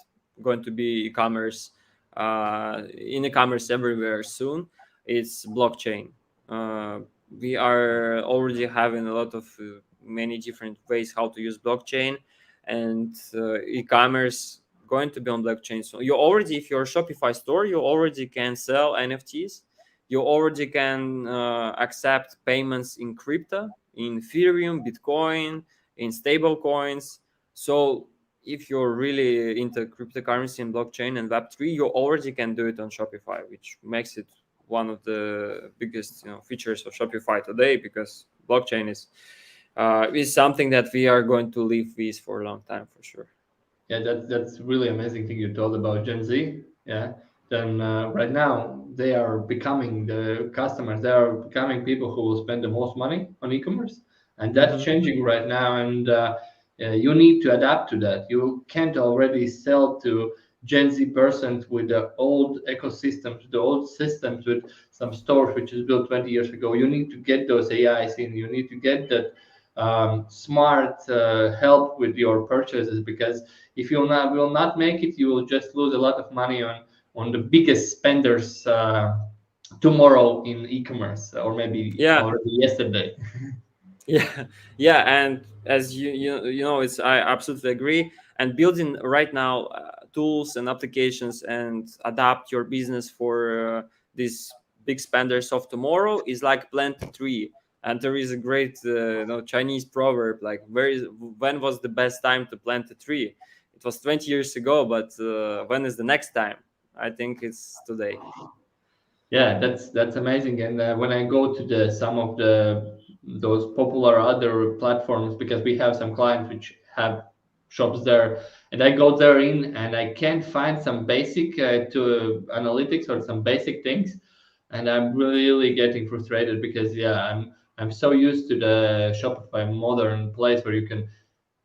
going to be e-commerce, in e-commerce everywhere soon. It's blockchain. Uh, we are already having a lot of many different ways how to use blockchain, and e-commerce going to be on blockchain. So you already, if you're a Shopify store, you already can sell NFTs. You already can accept payments in crypto, in Ethereum, Bitcoin, in stable coins. So if you're really into cryptocurrency and blockchain and Web3, you already can do it on Shopify, which makes it one of the biggest features of Shopify today, because blockchain is something that we are going to live with for a long time for sure. Yeah, that's really amazing thing you told about Gen Z. Yeah, then right now they are becoming the customers. They are becoming people who will spend the most money on e-commerce, and that's Mm-hmm. changing right now. And you need to adapt to that. You can't already sell to Gen Z persons with the old ecosystems, the old systems with some stores which is built 20 years ago. You need to get those AIs in. You need to get that smart help with your purchases, because if you will not make it, you will just lose a lot of money on the biggest spenders tomorrow in e-commerce, or maybe Yeah, already yesterday. yeah, yeah. And as it's I absolutely agree. And building right now tools and applications and adapt your business for these big spenders of tomorrow is like plant a tree. And there is a great Chinese proverb, like, when was the best time to plant a tree? It was 20 years ago, but when is the next time? I think it's today. Yeah, that's amazing. And when I go to the some of the those popular other platforms, because we have some clients which have shops there, and I go there in and I can't find some basic to analytics or some basic things, and I'm really getting frustrated, because yeah, I'm so used to the Shopify modern place where you can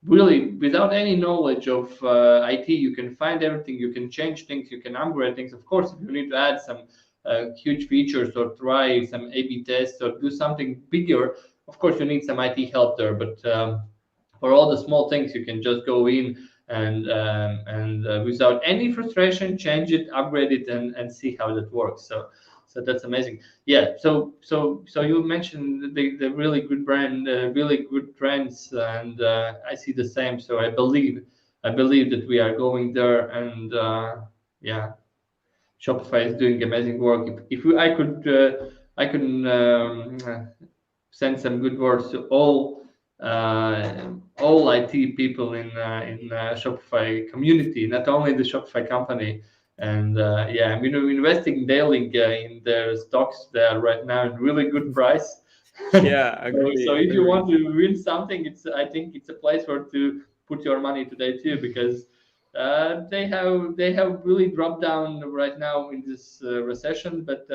really, without any knowledge of IT, you can find everything, you can change things, you can upgrade things. Of course, if you need to add some huge features or try some A/B tests or do something bigger, of course, you need some IT help there. But for all the small things, you can just go in and without any frustration, change it, upgrade it, and see how that works. So that's amazing. Yeah. So you mentioned the really good brand, really good trends, and I see the same. So I believe that we are going there, and yeah, Shopify is doing amazing work. I could send some good words to all IT people in Shopify community, not only the Shopify company. And yeah, I'm investing daily in their stocks. They are right now in really good price. Yeah, So agree, if you agree. want to win something, I think it's a place where to put your money today too, because they have really dropped down right now in this recession, but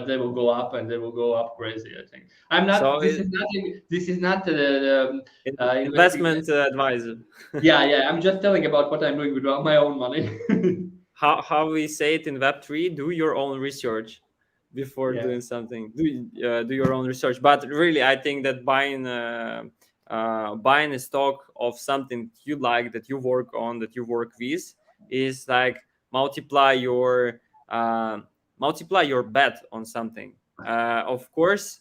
they will go up, and they will go up crazy. I think I'm not. So This is not investing. investment advisor. Yeah, yeah. I'm just telling about what I'm doing with my own money. How we say it in Web3, do your own research before Yeah. doing something. Do your own research. But really, I think that buying buying a stock of something you like, that you work on, that you work with, is like multiply your uh, multiply your bet on something. Of course,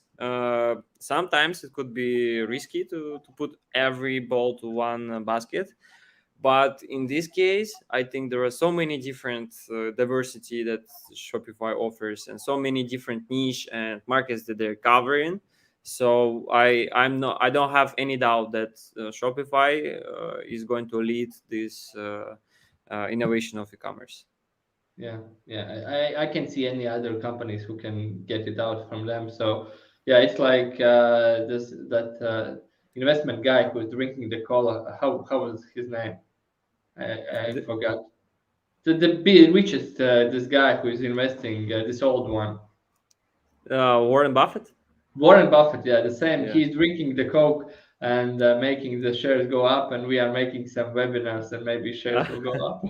sometimes it could be risky to put every ball to one basket, but in this case, I think there are so many different diversity that Shopify offers, and so many different niche and markets that they're covering. So I don't have any doubt that Shopify is going to lead this innovation of e-commerce. Yeah, yeah. I can see any other companies who can get it out from them. So yeah, it's like this that investment guy who's drinking the cola. How was his name? I The- forgot. The richest this guy who is investing this old one. Warren Buffett. Warren Buffett. Yeah, the same. Yeah. He's drinking the Coke and making the shares go up, and we are making some webinars, and maybe shares will go up.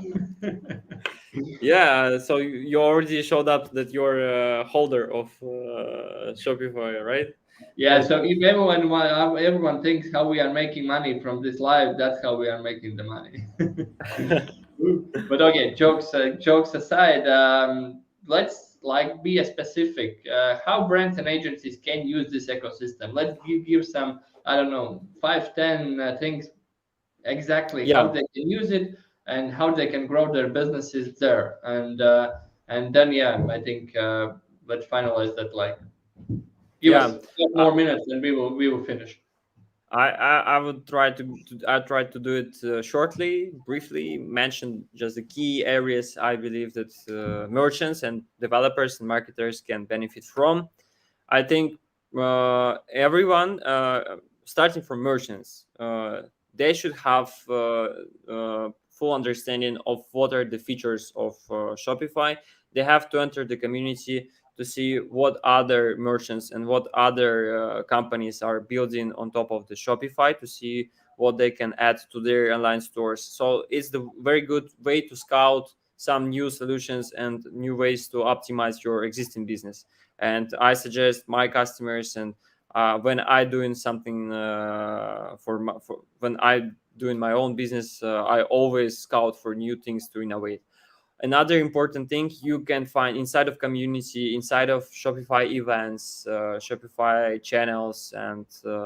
Yeah, so you already showed up that you're a holder of Shopify, right? Yeah, But so if everyone thinks how we are making money from this live, that's how we are making the money. But okay, jokes aside, let's like be a specific. How brands and agencies can use this ecosystem? Let's give some, I don't know, 5, 10 things exactly how yeah, they can use it and how they can grow their businesses there. And then yeah, I think let's finalize that. Like, give us yeah. 5 more minutes, and we will finish. I would I try to do it shortly, briefly, mention just the key areas I believe that merchants and developers and marketers can benefit from. I think everyone, starting from merchants, they should have full understanding of what are the features of Shopify. They have to enter the community to see what other merchants and what other companies are building on top of the Shopify, to see what they can add to their online stores. So it's the very good way to scout some new solutions and new ways to optimize your existing business. And I suggest my customers, and when I doing something for when I doing my own business, I always scout for new things to innovate. Another important thing you can find inside of community, inside of Shopify events, Shopify channels, and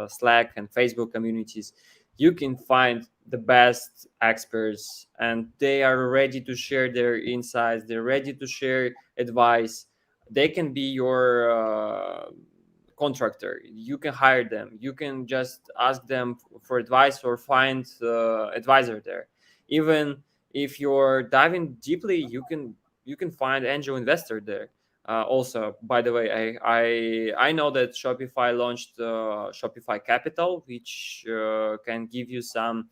Slack and Facebook communities, you can find the best experts, and they are ready to share their insights, they're ready to share advice. They can be your contractor. You can hire them, you can just ask them for advice or find advisor there. Even if you're diving deeply, you can find angel investor there. Also, by the way, I know that Shopify launched Shopify Capital, which can give you some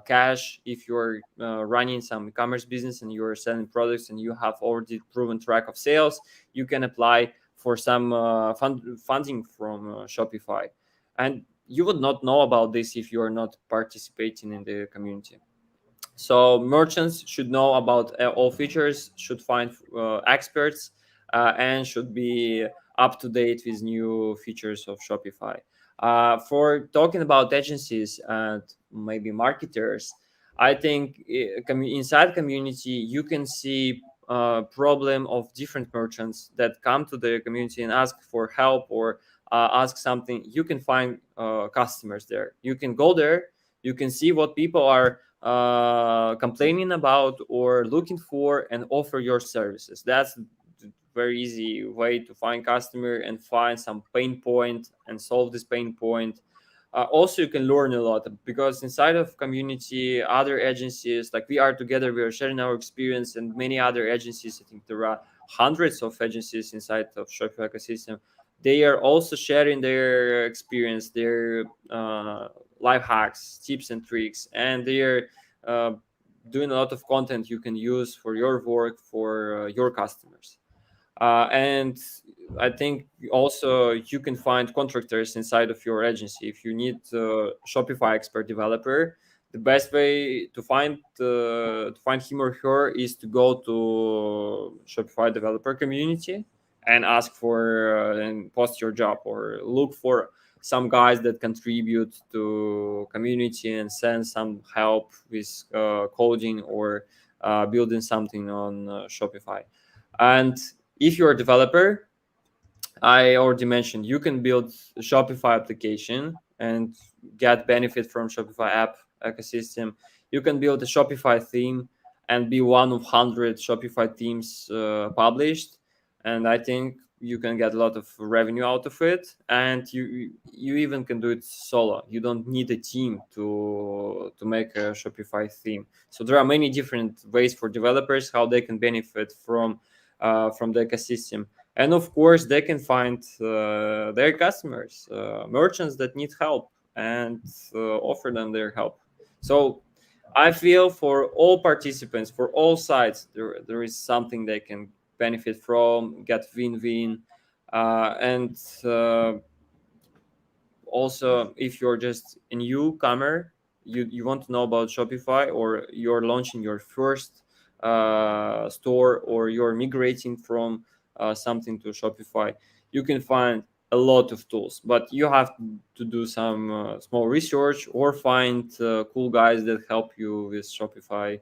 cash if you're running some e-commerce business and you're selling products and you have already proven track of sales. You can apply for some funding from Shopify, and you would not know about this if you are not participating in the community. So merchants should know about all features, should find experts, and should be up to date with new features of Shopify. For talking about agencies and maybe marketers, I think inside community you can see problem of different merchants that come to the community and ask for help or ask something. You can find customers there. You can go there. You can see what people are complaining about or looking for, and offer your services. That's very easy way to find customer and find some pain point and solve this pain point. Also, you can learn a lot, because inside of community, other agencies, like we are together, we are sharing our experience, and many other agencies. I think there are hundreds of agencies inside of Shopify ecosystem. They are also sharing their experience, their life hacks, tips and tricks, and they are uh, doing a lot of content you can use for your work, for your customers. And I think also you can find contractors inside of your agency. If you need Shopify expert developer, the best way to find him or her is to go to Shopify developer community and ask for and post your job, or look for some guys that contribute to community and send some help with coding or building something on Shopify. And if you're a developer, I already mentioned you can build a Shopify application and get benefit from Shopify app ecosystem. You can build a Shopify theme and be one of 100 Shopify themes published, and I think you can get a lot of revenue out of it. And you even can do it solo. You don't need a team to make a Shopify theme. So there are many different ways for developers how they can benefit from the ecosystem. And of course they can find their customers, merchants that need help, and offer them their help. So I feel for all participants, for all sides, there is something they can benefit from, get win-win. And Also, if you're just a newcomer, you want to know about Shopify, or you're launching your first store, or you're migrating from something to Shopify, you can find a lot of tools, but you have to do some small research, or find cool guys that help you with Shopify,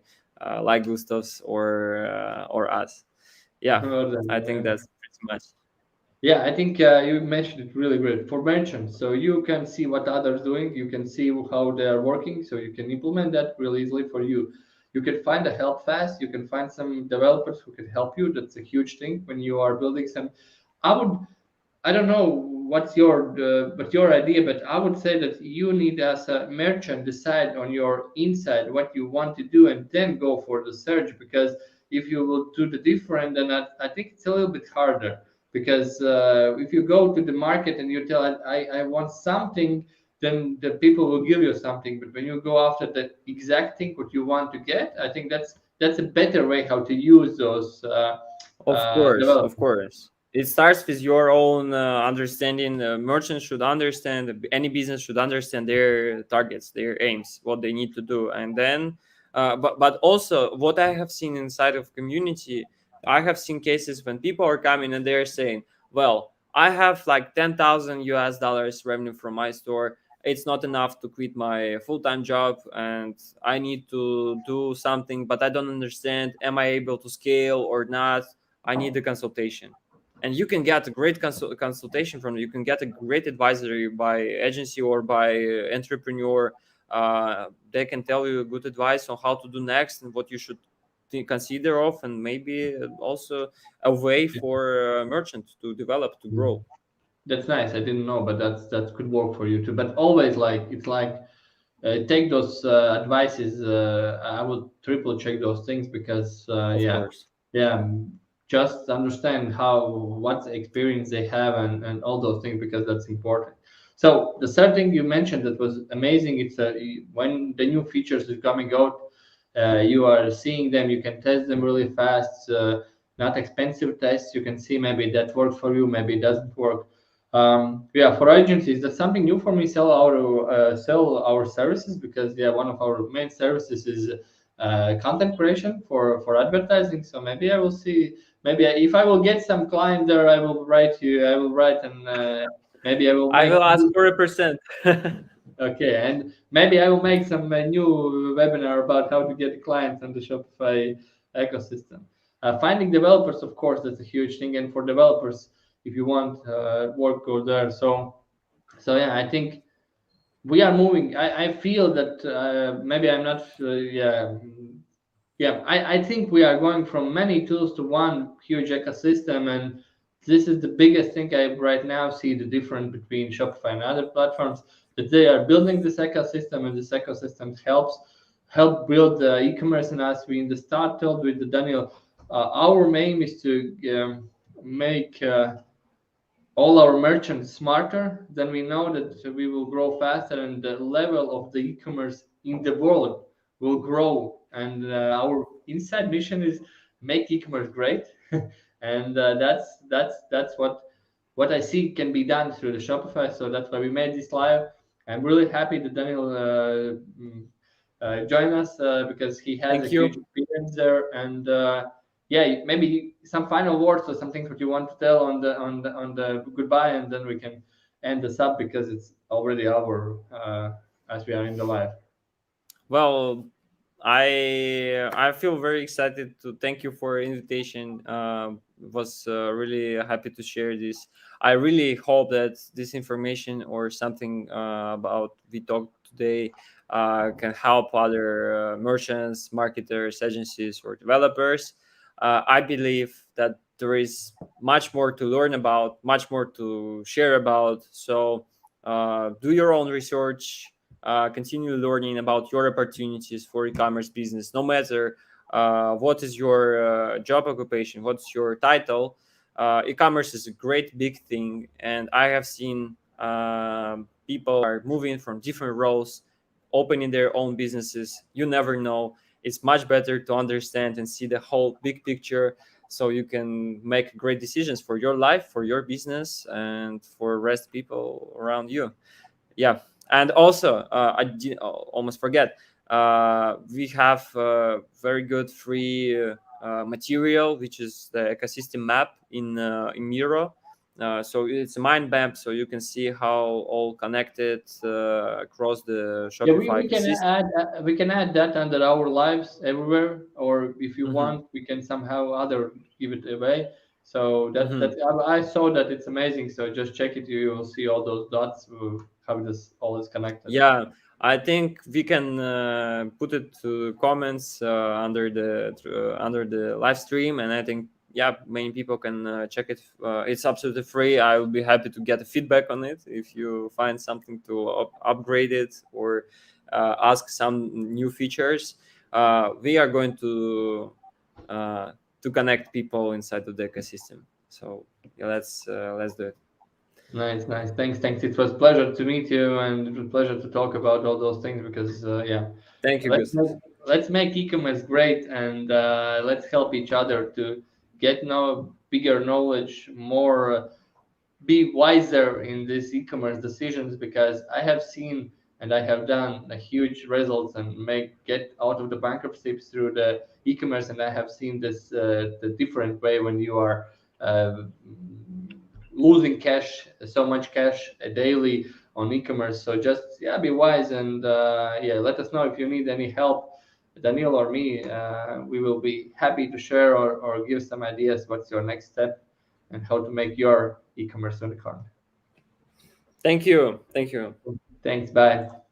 like Gustavs or us. Yeah, Well done, I think yeah. that's pretty much. Yeah, I think you mentioned it really great for merchants. So you can see what others doing. You can see how they are working. So you can implement that really easily for you. You can find the help fast. You can find some developers who can help you. That's a huge thing when you are building some. I would I don't know what's your idea, but I would say that you need as a merchant decide on your inside what you want to do and then go for the search, because if you will do the different, then I think it's a little bit harder, because if you go to the market and you tell I want something, then the people will give you something. But when you go after the exact thing what you want to get, I think that's a better way how to use those Of development. course. It starts with your own understanding. Merchants should understand, any business should understand their targets, their aims, what they need to do. And then, but also what I have seen inside of community, I have seen cases when people are coming and they're saying, well, I have like 10,000 US dollars revenue from my store. It's not enough to quit my full-time job, and I need to do something, but I don't understand. Am I able to scale or not? I need a consultation. And you can get a great consultation from, you can get a great advisory by agency or by entrepreneur. They can tell you good advice on how to do next and what you should consider of, and maybe also a way for a merchant to develop, to grow. That's nice. I didn't know, but that could work for you too. But always like it's like take those advices. I will triple check those things, because Of course. yeah, just understand how what experience they have, and all those things, because that's important. So the third thing you mentioned that was amazing. It's when the new features is coming out, you are seeing them. You can test them really fast. Not expensive tests. You can see maybe that works for you, maybe it doesn't work. Yeah, for agencies, that's something new for me. Sell our services, because yeah, one of our main services is content creation for advertising. So maybe I will see. Maybe if I will get some client there, I will write you. I will write, and maybe I will I make. will ask for a percent. Okay, and maybe I will make some new webinar about how to get clients on the Shopify ecosystem. Finding developers, of course, that's a huge thing, and for developers, if you want work, go there. So yeah, I think we are moving. I feel that maybe I'm not. I think we are going from many tools to one huge ecosystem, and this is the biggest thing I right now see the difference between Shopify and other platforms, that they are building this ecosystem, and this ecosystem help build e-commerce. And as we in the start told with the Daniel, our aim is to make all our merchants smarter. Then we know that we will grow faster, and the level of the e-commerce in the world will grow. And our inside mission is make e-commerce great, and that's what I see can be done through the Shopify. So that's why we made this live. I'm really happy that Daniel joined us, because he has a Thank huge you. experience there. And yeah, maybe some final words or something that you want to tell on the goodbye, and then we can end this up because it's already hour as we are in the live. Well, I feel very excited to thank you for your invitation. Was really happy to share this. I really hope that this information or something about we talked today can help other merchants, marketers, agencies, or developers. I believe that there is much more to learn about, much more to share about. So do your own research, continue learning about your opportunities for e-commerce business, no matter what is your job occupation, what's your title. E-commerce is a great big thing, and I have seen people are moving from different roles, opening their own businesses. You never know. It's much better to understand and see the whole big picture, so you can make great decisions for your life, for your business, and for rest people around you. Yeah. And also, I did almost forget, we have very good free material, which is the ecosystem map in Miro. So it's a mind map, so you can see how all connected across the Yeah, Shopify ecosystem. we can add that under our lives everywhere, or if you Hmm. want, we can somehow other give it away. So Hmm. I saw that it's amazing. So just check it. You will see all those dots, how this all is connected. Yeah, I think we can put it to comments under the live stream, and I think yeah, many people can check it. It's absolutely free. I will be happy to get a feedback on it if you find something to upgrade it or ask some new features. We are going uh, to connect people inside of the ecosystem. So yeah, let's do it. Nice, nice. Thanks. It was pleasure to meet you, and it was pleasure to talk about all those things because yeah, Thank you, let's Gustavs. make, let's make e-commerce great, and let's help each other to get bigger knowledge, more be wiser in these e-commerce decisions, because I have seen and I have done a huge results and make get out of the bankruptcy through the e-commerce, and I have seen this the different way when you are uh, losing cash, so much cash daily on e-commerce. So just yeah, be wise, and yeah, let us know if you need any help, Daniil or me. We will be happy to share or give some ideas. What's your next step and how to make your e-commerce unicorn? Thank you. Thank you. Thanks. Bye.